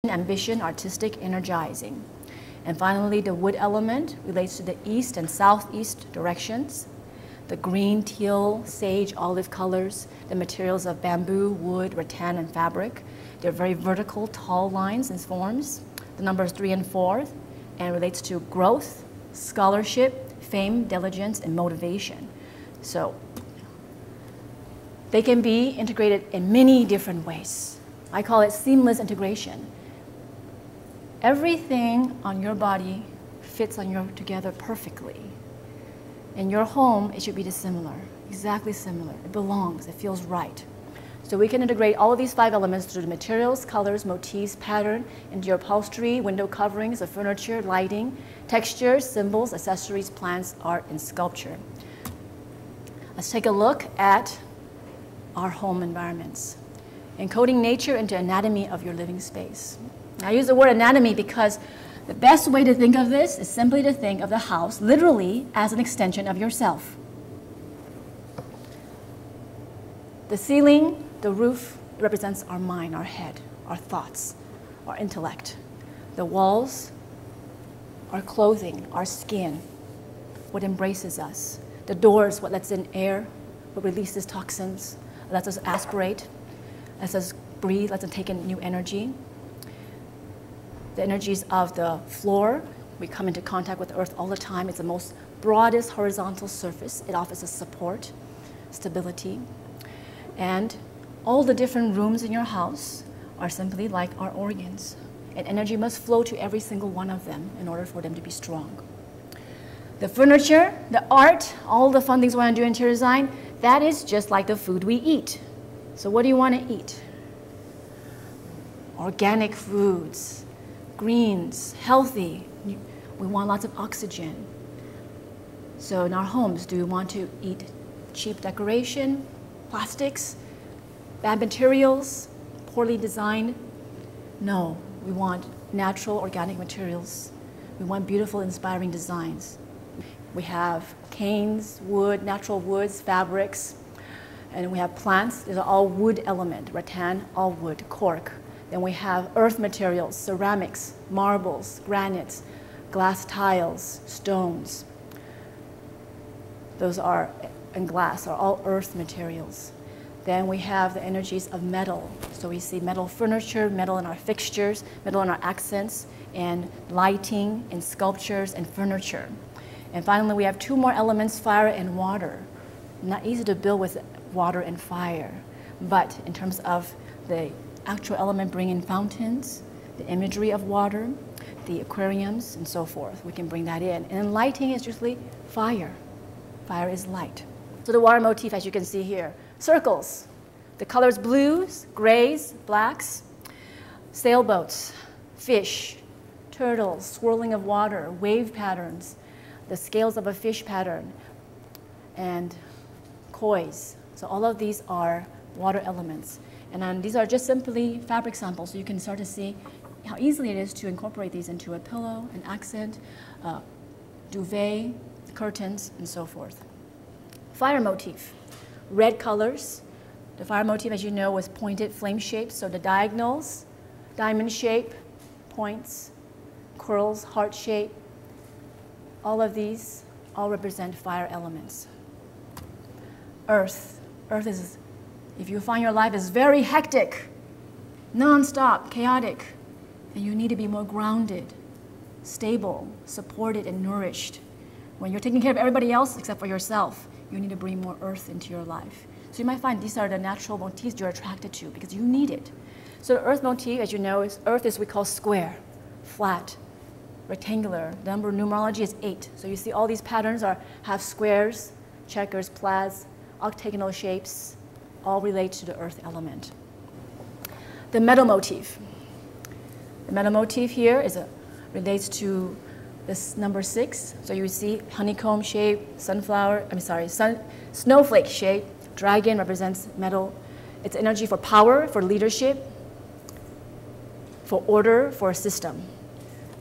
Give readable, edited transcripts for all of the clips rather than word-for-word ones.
ambition, artistic, energizing. And finally, the wood element relates to the east and southeast directions. The green, teal, sage, olive colors, the materials of bamboo, wood, rattan, and fabric. They're very vertical, tall lines and forms. The numbers 3 and 4, and relates to growth, scholarship, fame, diligence, and motivation. So they can be integrated in many different ways. I call it seamless integration. Everything on your body fits together perfectly. In your home, it should be similar, exactly similar. It belongs, it feels right. So we can integrate all of these 5 elements through the materials, colors, motifs, pattern, into your upholstery, window coverings, the furniture, lighting, textures, symbols, accessories, plants, art, and sculpture. Let's take a look at our home environments. Encoding nature into anatomy of your living space. I use the word anatomy because the best way to think of this is simply to think of the house literally as an extension of yourself. The ceiling, the roof represents our mind, our head, our thoughts, our intellect. The walls, our clothing, our skin, what embraces us. The doors, what lets in air, what releases toxins, lets us aspirate, lets us breathe, lets us take in new energy. The energies of the floor, we come into contact with the earth all the time. It's the most broadest horizontal surface. It offers us support, stability. And all the different rooms in your house are simply like our organs. And energy must flow to every single one of them in order for them to be strong. The furniture, the art, all the fun things we want to do in interior design, that is just like the food we eat. So what do you want to eat? Organic foods, greens, healthy. We want lots of oxygen. So in our homes, do we want to eat cheap decoration, plastics, bad materials, poorly designed? No, we want natural, organic materials. We want beautiful, inspiring designs. We have canes, wood, natural woods, fabrics, and we have plants. These are all wood element, rattan, all wood, cork. Then we have earth materials, ceramics, marbles, granites, glass tiles, stones. Those are, and glass are all earth materials. Then we have the energies of metal. So we see metal furniture, metal in our fixtures, metal in our accents, and lighting, and sculptures, and furniture. And finally, we have 2 more elements, fire and water. Not easy to build with water and fire, but in terms of the actual element, bring in fountains, the imagery of water, the aquariums, and so forth. We can bring that in. And lighting is usually fire. Fire is light. So the water motif, as you can see here, circles. The colors blues, grays, blacks, sailboats, fish, turtles, swirling of water, wave patterns, the scales of a fish pattern, and kois. So all of these are water elements. And these are just simply fabric samples, so you can start to see how easily it is to incorporate these into a pillow, an accent, duvet, curtains, and so forth. Fire motif, red colors. The fire motif, as you know, was pointed flame shapes, so the diagonals, diamond shape, points, curls, heart shape, all of these all represent fire elements. Earth. Earth is, if you find your life is very hectic, non-stop, chaotic, and you need to be more grounded, stable, supported, and nourished. When you're taking care of everybody else except for yourself, you need to bring more earth into your life. So you might find these are the natural motifs you're attracted to because you need it. So the earth motif, as you know, earth is what we call square, flat, rectangular. The number of numerology is 8. So you see all these patterns have squares, checkers, plaids, octagonal shapes, all relate to the earth element. The metal motif. The metal motif here relates to this number 6. So you see honeycomb shape, snowflake shape. Dragon represents metal. It's energy for power, for leadership, for order, for a system.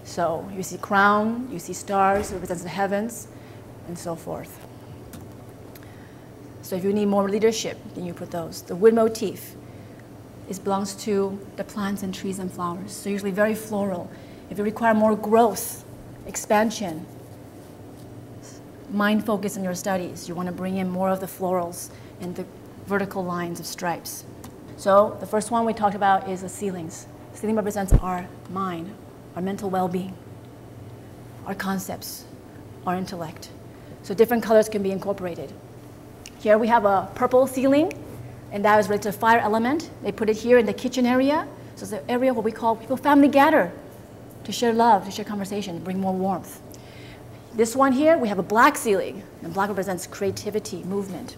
So you see crown, you see stars, represents the heavens, and so forth. So if you need more leadership, then you put those. The wood motif. it belongs to the plants and trees and flowers. So usually very floral. If you require more growth, expansion, mind focus in your studies, you want to bring in more of the florals and the vertical lines of stripes. So the first one we talked about is the ceilings. Ceiling represents our mind, our mental well-being, our concepts, our intellect. So different colors can be incorporated. Here we have a purple ceiling, and that is related to the fire element. They put it here in the kitchen area. So it's the area where we call people family gather to share love, to share conversation, to bring more warmth. This one here, we have a black ceiling, and black represents creativity, movement.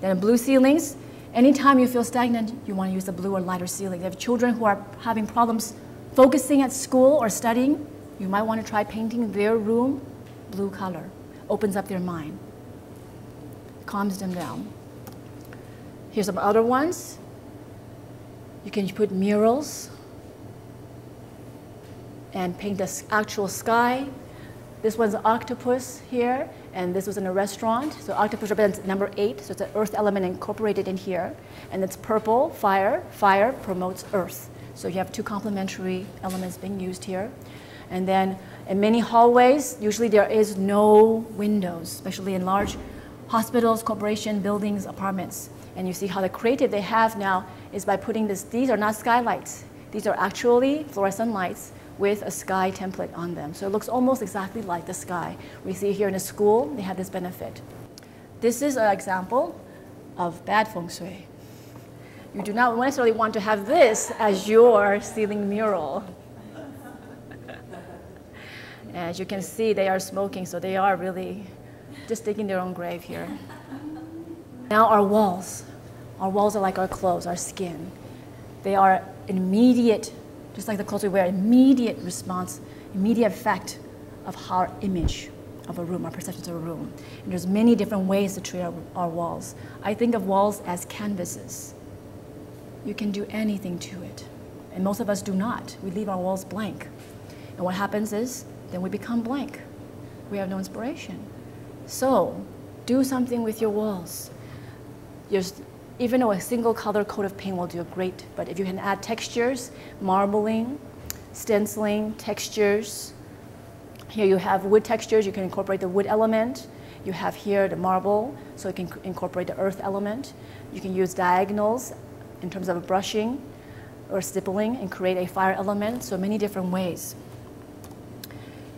Then in blue ceilings, anytime you feel stagnant, you want to use the blue or lighter ceiling. If you have children who are having problems focusing at school or studying, you might want to try painting their room blue color. Opens up their mind, calms them down. Here's some other ones. You can put murals and paint the actual sky. This one's an octopus here, and this was in a restaurant. So octopus represents number 8, so it's an earth element incorporated in here. And it's purple, fire. Fire promotes earth. So you have two complementary elements being used here. And then in many hallways, usually there is no windows, especially in large hospitals, corporation, buildings, apartments. And you see how the creative they have now is by putting this, these are not skylights. These are actually fluorescent lights with a sky template on them. So it looks almost exactly like the sky. We see here in a school, they have this benefit. This is an example of bad Feng Shui. You do not necessarily want to have this as your ceiling mural. As you can see, they are smoking, so they are really just digging their own grave here. Now our walls. Our walls are like our clothes, our skin. They are immediate, just like the clothes we wear, immediate response, immediate effect of our image of a room, our perceptions of a room. And there's many different ways to treat our walls. I think of walls as canvases. You can do anything to it. And most of us do not. We leave our walls blank. And what happens is, then we become blank. We have no inspiration. So, do something with your walls. Even though a single color coat of paint will do great, but if you can add textures, marbling, stenciling, textures. Here you have wood textures, you can incorporate the wood element. You have here the marble, so you can incorporate the earth element. You can use diagonals in terms of brushing or stippling and create a fire element, so many different ways.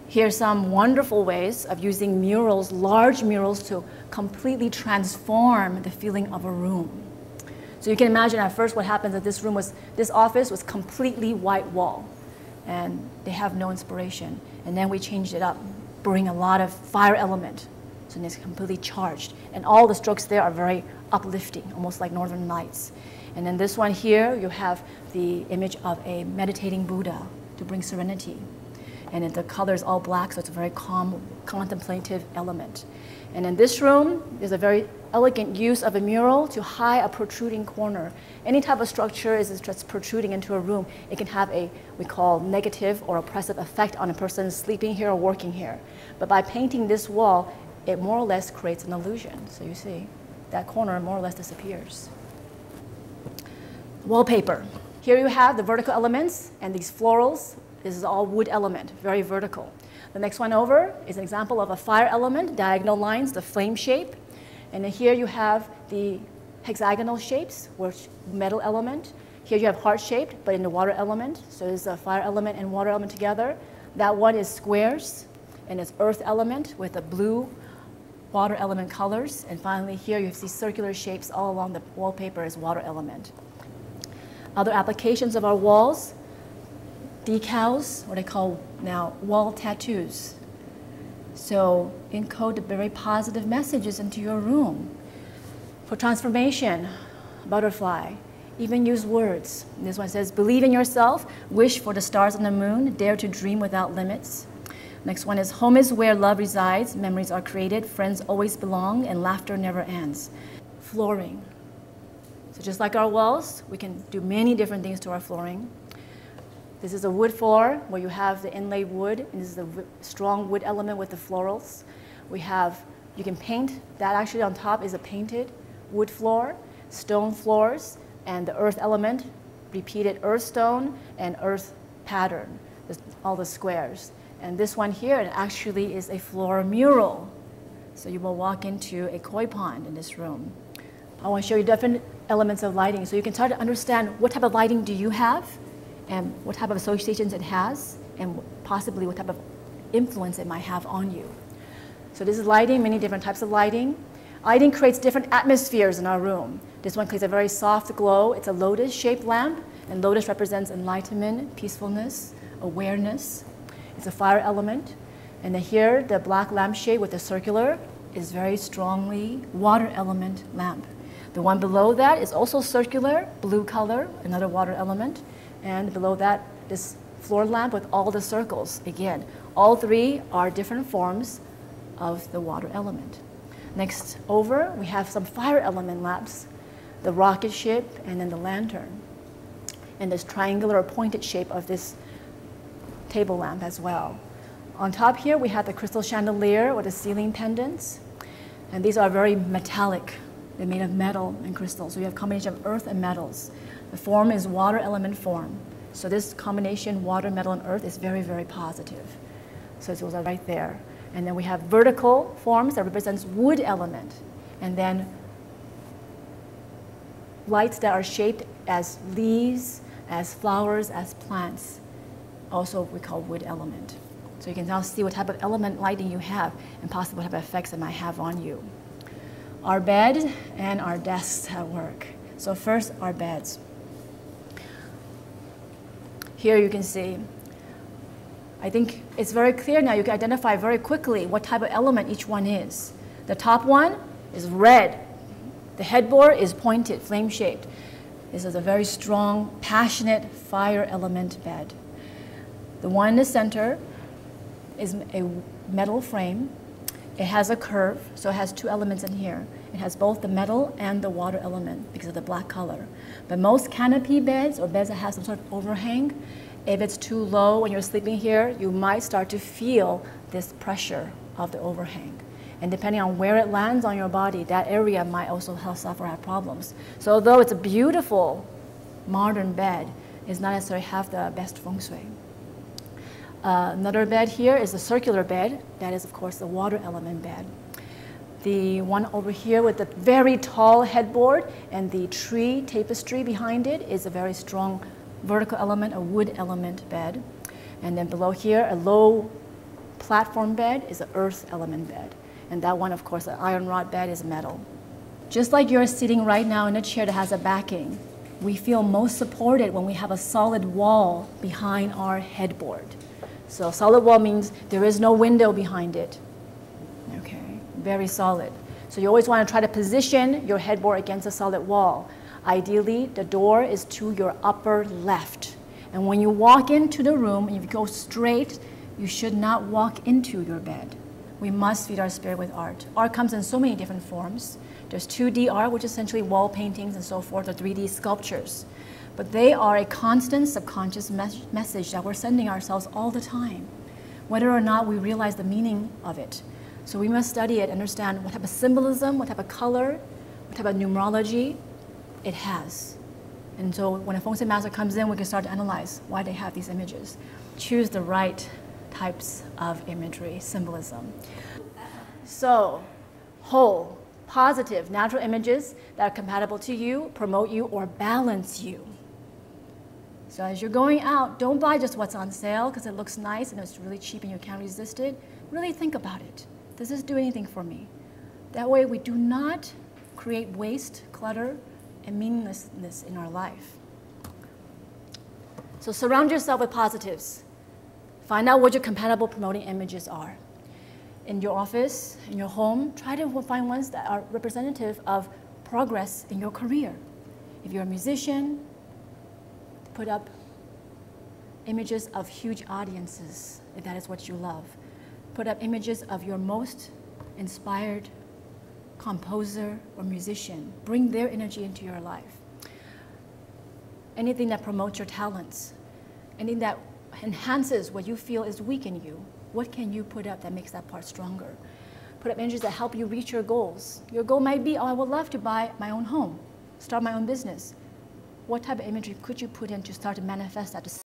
Here are some wonderful ways of using murals, large murals, to completely transform the feeling of a room. So you can imagine at first what happens if this office was completely white wall, and they have no inspiration. And then we changed it up, bring a lot of fire element, so it's completely charged. And all the strokes there are very uplifting, almost like Northern Lights. And then this one here, you have the image of a meditating Buddha to bring serenity. And the color is all black, so it's a very calm, contemplative element. And in this room, there's a very elegant use of a mural to hide a protruding corner. Any type of structure is just protruding into a room. It can have a, we call, negative or oppressive effect on a person sleeping here or working here. But by painting this wall, it more or less creates an illusion. So you see, that corner more or less disappears. Wallpaper. Here you have the vertical elements and these florals. This is all wood element, very vertical. The next one over is an example of a fire element, diagonal lines, the flame shape. And then here you have the hexagonal shapes, which metal element. Here you have heart-shaped, but in the water element. So there's a fire element and water element together. That one is squares, and it's earth element with the blue water element colors. And finally here you see circular shapes all along the wallpaper as water element. Other applications of our walls, decals, what I call now wall tattoos. So encode very positive messages into your room. For transformation, butterfly, even use words. This one says, believe in yourself, wish for the stars and the moon, dare to dream without limits. Next one is, home is where love resides, memories are created, friends always belong, and laughter never ends. Flooring. So just like our walls, we can do many different things to our flooring. This is a wood floor where you have the inlaid wood, and this is the strong wood element with the florals. You can paint, that actually on top is a painted wood floor, stone floors, and the earth element repeated earth stone and earth pattern, all the squares. And this one here, it actually is a floor mural. So you will walk into a koi pond in this room. I want to show you different elements of lighting so you can start to understand what type of lighting do you have and what type of associations it has and possibly what type of influence it might have on you. So this is lighting, many different types of lighting. Lighting creates different atmospheres in our room. This one creates a very soft glow. It's a lotus-shaped lamp, and lotus represents enlightenment, peacefulness, awareness. It's a fire element. And then here, the black lampshade with the circular is very strongly water element lamp. The one below that is also circular, blue color, another water element. And below that, this floor lamp with all the circles. Again, all three are different forms of the water element. Next over, we have some fire element lamps, the rocket ship and then the lantern. And this triangular or pointed shape of this table lamp as well. On top here, we have the crystal chandelier with the ceiling pendants. And these are very metallic. They're made of metal and crystal. So you have a combination of earth and metals. The form is water element form. So this combination, water, metal, and earth, is very, very positive. So those are right there. And then we have vertical forms that represents wood element. And then lights that are shaped as leaves, as flowers, as plants. Also we call wood element. So you can now see what type of element lighting you have and possibly what type of effects it might have on you. Our bed and our desks at work. So first, our beds. Here you can see, I think it's very clear now. You can identify very quickly what type of element each one is. The top one is red. The headboard is pointed, flame-shaped. This is a very strong, passionate fire element bed. The one in the center is a metal frame. It has a curve, so it has two elements in here. It has both the metal and the water element because of the black color. But most canopy beds or beds that have some sort of overhang, if it's too low when you're sleeping here, you might start to feel this pressure of the overhang. And depending on where it lands on your body, that area might also suffer or have problems. So although it's a beautiful modern bed, it's not necessarily have the best feng shui. Another bed here is a circular bed. That is, of course, the water element bed. The one over here with the very tall headboard and the tree tapestry behind it is a very strong vertical element, a wood element bed. And then below here, a low platform bed is an earth element bed. And that one, of course, the iron rod bed is metal. Just like you're sitting right now in a chair that has a backing, we feel most supported when we have a solid wall behind our headboard. So solid wall means there is no window behind it. Okay, very solid. So you always want to try to position your headboard against a solid wall. Ideally, the door is to your upper left. And when you walk into the room, and if you go straight, you should not walk into your bed. We must feed our spirit with art. Art comes in so many different forms. There's 2D art, which is essentially wall paintings and so forth, or 3D sculptures. But they are a constant subconscious message that we're sending ourselves all the time, whether or not we realize the meaning of it. So we must study it, understand what type of symbolism, what type of color, what type of numerology it has. And so when a Feng Shui master comes in, we can start to analyze why they have these images. Choose the right types of imagery, symbolism. So, whole, positive, natural images that are compatible to you, promote you, or balance you. So as you're going out, don't buy just what's on sale because it looks nice and it's really cheap and you can't resist it. Really think about it. Does this do anything for me? That way we do not create waste, clutter, and meaninglessness in our life. So surround yourself with positives. Find out what your compatible promoting images are. In your office, in your home, try to find ones that are representative of progress in your career. If you're a musician, put up images of huge audiences, if that is what you love. Put up images of your most inspired composer or musician. Bring their energy into your life. Anything that promotes your talents, anything that enhances what you feel is weak in you. What can you put up that makes that part stronger? Put up images that help you reach your goals. Your goal might be, oh, I would love to buy my own home, start my own business. what type of imagery could you put in to start to manifest that, to